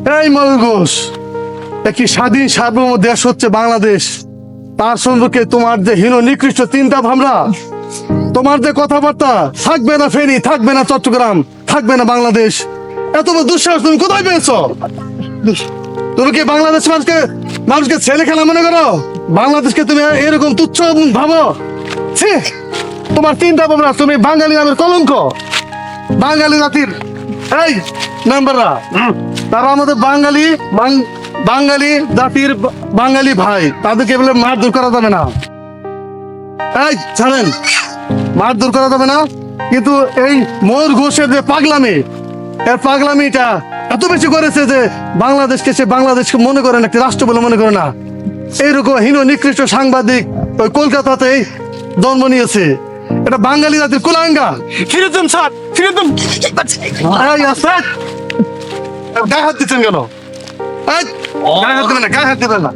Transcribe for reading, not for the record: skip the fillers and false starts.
এই ময়ূর ঘোষ, একটি স্বাধীন সার্বভৌম দেশ হচ্ছে বাংলাদেশ, তার সম্পর্কে তোমার যে হীন নিকৃষ্ট চিন্তা ভাবনা, তোমার যে কথাবার্তা, থাকবে না ফেনী, থাকবে না চট্টগ্রাম, থাকবে না বাংলাদেশ, এত বড় দুঃসাহস তুমি কোথায় পেয়েছো? তুমি কি বাংলাদেশ মানুষকে ছেলে খেলা মনে করো? বাংলাদেশকে তুমি এরকম তুচ্ছ ভাবো? ছি, তোমার চিন্তা ভাবনা, তুমি বাঙালি নামের কলঙ্ক। বাঙালি জাতির এই মেম্বাররা, তারা আমাদের বাঙালি জাতির বাঙালি ভাই, তাদেরকে বলে মারধর করা যাবে না। এই জানেন, মারধর করা যাবে না, কিন্তু এই ময়ূর ঘোষের যে পাগলামি, এর পাগলামিটা এত বেশি করেছে যে সে বাংলাদেশকে মনে করে না, একটি রাষ্ট্র বলে মনে করে না। এইরকম হীন নিকৃষ্ট সাংবাদিক ওই কলকাতাতেই জন্ম নিয়েছে। এটা বাঙালি জাতির কুলাঙ্গা। ফিরে যান স্যার, ফিরে যান। এই আসাদ, গায়ে হাত দিচ্ছেন কেন? এই, গায়ে হাত দেবেন না, গায়ে হাত দেবেন না।